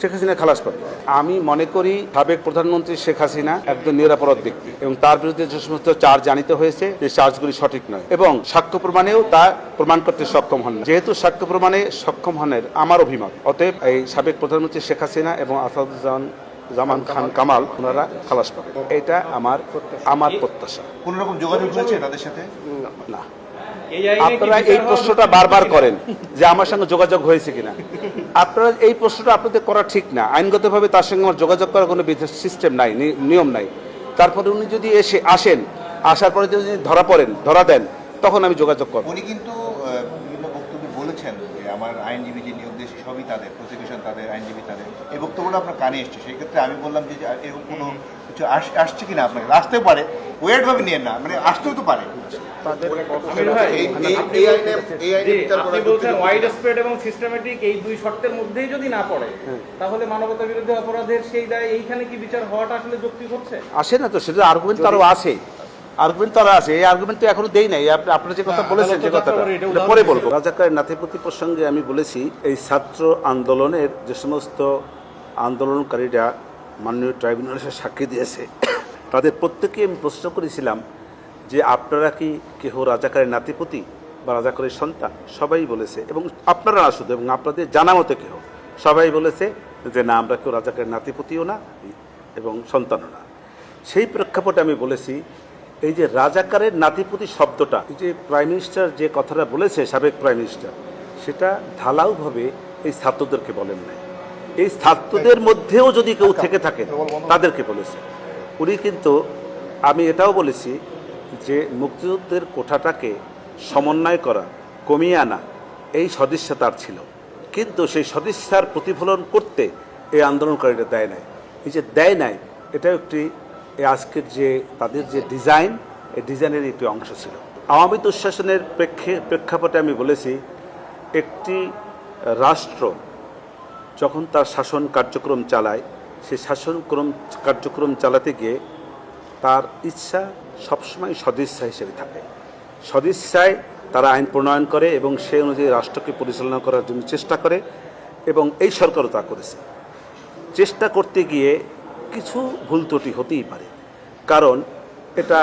শেখ হাসিনা খালাস পাবে। আমি মনে করি সাবেক প্রধানমন্ত্রী শেখ হাসিনা একজন নিরাপরাধ ব্যক্তি এবং তার বিরুদ্ধে যে সমস্ত চার্জ জানিত হয়েছে যে চার্জগুলি সঠিক নয় এবং সাক্ষ্য প্রমাণেও তা প্রমাণ করতে সক্ষম হন। যেহেতু সাক্ষ্য প্রমাণে সক্ষম হনের আমার অভিমত, অতএব এই সাবেক প্রধানমন্ত্রী শেখ হাসিনা এবং আসাদুজ্জামান খান কামাল ওনারা খালাস পাবে, এটা আমার প্রত্যাশা। কোন রকম যোগাযোগ হয়েছে তাদের সাথে? না, আপনারা এই প্রশ্নটা বারবার করেন যে আমার সঙ্গে যোগাযোগ হয়েছে কিনা। আপনারা এই প্রশ্নটা আপনাদের করা ঠিক না। আইনগতভাবে তার সঙ্গে আমার যোগাযোগ করার কোনো সিস্টেম নাই, নিয়ম নাই। তারপরে উনি যদি আসার পরে যদি ধরা দেন, তখন আমি যোগাযোগ করব। উনি কিন্তু বিভিন্ন বক্তব্যে বলেছেন যে আমার আইনজীবী যে নিয়োগ দিয়েছে সবই তাদের, প্রসিকিউশন তাদের, আইনজীবী তাদের। এই বক্তব্যটা আপনার কানে এসছে, সেই ক্ষেত্রে আমি বললাম যে এরকম কোনো কিছু আসছে কিনা আপনাকে। আসতেও পারে, ওয়েট ভাবে নিয়ে না, মানে আসতেও তো পারে। এই দুই শর্তের মধ্যেই যদি না পড়ে, তাহলে মানবতা বিরোধী অপরাধের সেই দায় এইখানে কি বিচার হওয়াটা আসলে যৌক্তিক হচ্ছে? আসে না তো, সেটা আর্গুমেন্ট তো আরো আছে। এই আর্গুমেন্ট তো এখনো দেই নাই। আপনারা যে কথা বলেছেন, যে কথাটা পরে বলবো। রাজাকারের নাতিপতি প্রসঙ্গে আমি বলেছি, এই ছাত্র আন্দোলনের যে সমস্ত আন্দোলনকারীরা মাননীয় ট্রাইব্যুনালে সাক্ষী দিয়েছে, তাদের প্রত্যেকে আমি প্রশ্ন করেছিলাম যে আপনারা কি কেহ রাজাকারের নাতিপতি বা রাজাকারের সন্তান? সবাই বলেছে, এবং আপনারা না শুধু, এবং আপনাদের জানা মতো কেহ সবাই বলেছে যে না, আমরা কেউ রাজাকারের নাতিপতিও না এবং সন্তানও না। সেই প্রেক্ষাপটে আমি বলেছি, এই যে রাজাকারের নাতিপতি শব্দটা, এই যে প্রাইম মিনিস্টার যে কথাটা বলেছে, সাবেক প্রাইম মিনিস্টার, সেটা ঢালাওভাবে এই ছাত্রদেরকে বলেন নাই। এই ছাত্রদের মধ্যেও যদি কেউ থেকে থাকে তাদেরকে বলেছে উনি। কিন্তু আমি এটাও বলেছি যে মুক্তিযুদ্ধের কোঠাটাকে সমন্বয় করা, কমিয়ে আনা, এই সদিচ্ছা তার ছিল, কিন্তু সেই সদিচ্ছার প্রতিফলন করতে এই আন্দোলনকারীরা দেয় নাই। এই যে দেয় নাই, এটাও একটি আজকের যে তাদের যে ডিজাইন, এই ডিজাইনের একটি অংশ ছিল। আওয়ামী দুঃশাসনের প্রেক্ষাপটে আমি বলেছি, একটি রাষ্ট্র যখন তার শাসন কার্যক্রম চালায়, সেই কার্যক্রম চালাতে গিয়ে তার ইচ্ছা সবসময় সদিচ্ছা হিসেবে থাকে। সদিচ্ছায় তারা আইন প্রণয়ন করে এবং সেই অনুযায়ী রাষ্ট্রকে পরিচালনা করার জন্য চেষ্টা করে, এবং এই সরকারও তা করেছে। চেষ্টা করতে গিয়ে কিছু ভুল ত্রুটি হতেই পারে, কারণ এটা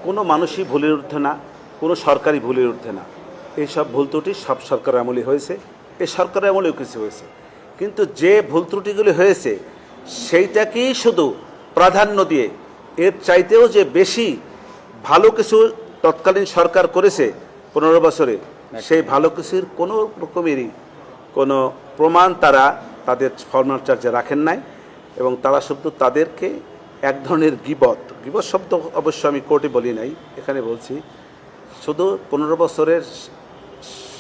কোনো মানুষই ভুলের ঊর্ধ্বে না, কোনো সরকারি ভুলের ঊর্ধ্বে না। এইসব ভুল ত্রুটি সব সরকার আমলে হয়েছে, এই সরকারের আমলেও কিছু হয়েছে, কিন্তু যে ভুল ত্রুটিগুলি হয়েছে সেইটাকেই শুধু প্রাধান্য দিয়ে এর চাইতেও যে বেশি ভালো কিছু তৎকালীন সরকার করেছে 15 বছরে, সেই ভালো কিছুর কোনো রকমেরই কোনো প্রমাণ তারা তাদের ফরমাল চার্জে রাখেন নাই, এবং তারা শুধু তাদেরকে এক ধরনের গীবত শব্দ অবশ্য আমি কোর্টে বলি নাই, এখানে বলছি, শুধু 15 বছরের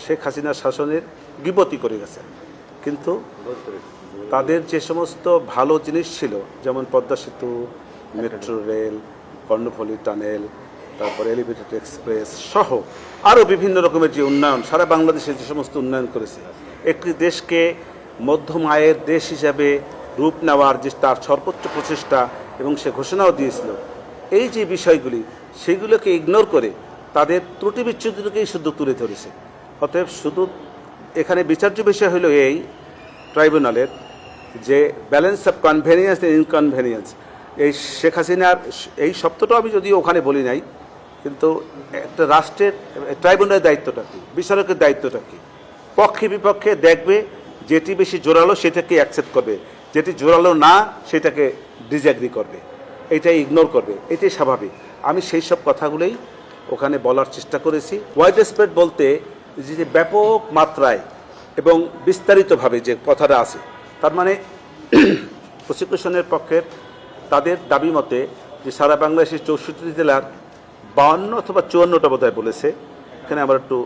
শেখ হাসিনা শাসনের গীবতই করে গেছে। কিন্তু তাদের যে সমস্ত ভালো জিনিস ছিল, যেমন পদ্মা সেতু, মেট্রো রেল, কর্ণফুলী টানেল, তারপরে এলিভেটেড এক্সপ্রেস সহ আরও বিভিন্ন রকমের যে উন্নয়ন, সারা বাংলাদেশে যে সমস্ত উন্নয়ন করেছে, একটি দেশকে মধ্যম আয়ের দেশ হিসাবে রূপ নেওয়ার যে তার সর্বোচ্চ প্রচেষ্টা, এবং সে ঘোষণাও দিয়েছিল, এই যে বিষয়গুলি, সেগুলোকে ইগনোর করে তাদের ত্রুটি বিচ্যুতিকেই শুধু তুলে ধরেছে। অতএব শুধু এখানে বিচার্য বিষয় হলো এই ট্রাইব্যুনালের যে balance of convenience and inconvenience. এই শেখ হাসিনার এই শব্দটাও আমি যদিও ওখানে বলি নাই, কিন্তু একটা রাষ্ট্রের ট্রাইব্যুনালের দায়িত্বটা কী, বিচারকের দায়িত্বটা কী? পক্ষে বিপক্ষে দেখবে, যেটি বেশি জোরালো সেটাকে অ্যাকসেপ্ট করবে, যেটি জোরালো না সেটাকে ডিসএগ্রি করবে, এটাই ইগনোর করবে, এটাই স্বাভাবিক। আমি সেই সব কথাগুলোই ওখানে বলার চেষ্টা করেছি। ওয়াইড স্প্রেড বলতে যে ব্যাপক মাত্রায় এবং বিস্তারিতভাবে যে কথাটা আছে, তার মানে প্রসিকিউশনের পক্ষের তাদের দাবি মতে যে সারা বাংলাদেশের 64 জেলার 52 অথবা 54টা বোধহয় বলেছে, এখানে আমার একটু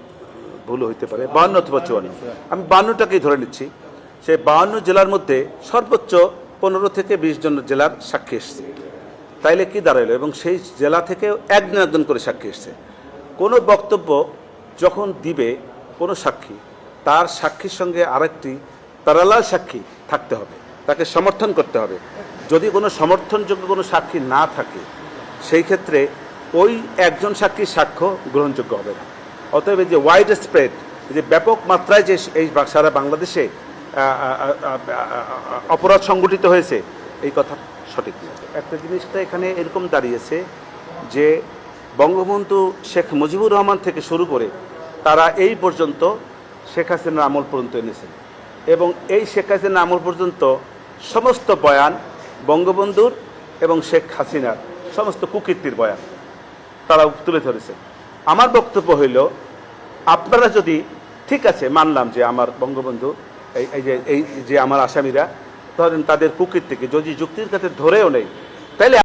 ভুল হইতে পারে, 52 অথবা 54, আমি 52টাকেই ধরে নিচ্ছি। সেই 52 জেলার মধ্যে সর্বোচ্চ 15 থেকে 20 জন জেলার সাক্ষী এসছে। তাইলে কি দাঁড়াইলো? এবং সেই জেলা থেকেও একজন করে সাক্ষী এসছে। কোনো বক্তব্য যখন দিবে কোনো সাক্ষী, তার সাক্ষীর সঙ্গে আরেকটি প্যারালাল সাক্ষী থাকতে হবে, তাকে সমর্থন করতে হবে। যদি কোনো সমর্থনযোগ্য কোনো সাক্ষী না থাকে, সেই ক্ষেত্রে ওই একজন সাক্ষীর সাক্ষ্য গ্রহণযোগ্য হবে না। অতএব যে ওয়াইড স্প্রেড, যে ব্যাপক মাত্রায় যে এই সারা বাংলাদেশে অপরাধ সংগঠিত হয়েছে, এই কথা সঠিক না। একটা জিনিসটা এখানে এরকম দাঁড়িয়েছে যে বঙ্গবন্ধু শেখ মুজিবুর রহমান থেকে শুরু করে তারা এই পর্যন্ত শেখ হাসিনার আমল পর্যন্ত এনেছেন, এবং এই শেখ হাসিনার আমল পর্যন্ত সমস্ত বয়ান বঙ্গবন্ধুর এবং শেখ হাসিনার সমস্ত কুকীর্তির বয়ান তারা তুলে ধরেছে। আমার বক্তব্য হইল, আপনারা যদি ঠিক আছে মানলাম যে আমার বঙ্গবন্ধু এই যে আমার আসামিরা ধরেন তাদের কুকীর্তিকে যদি যুক্তির কাছে ধরেও নেই, তাহলে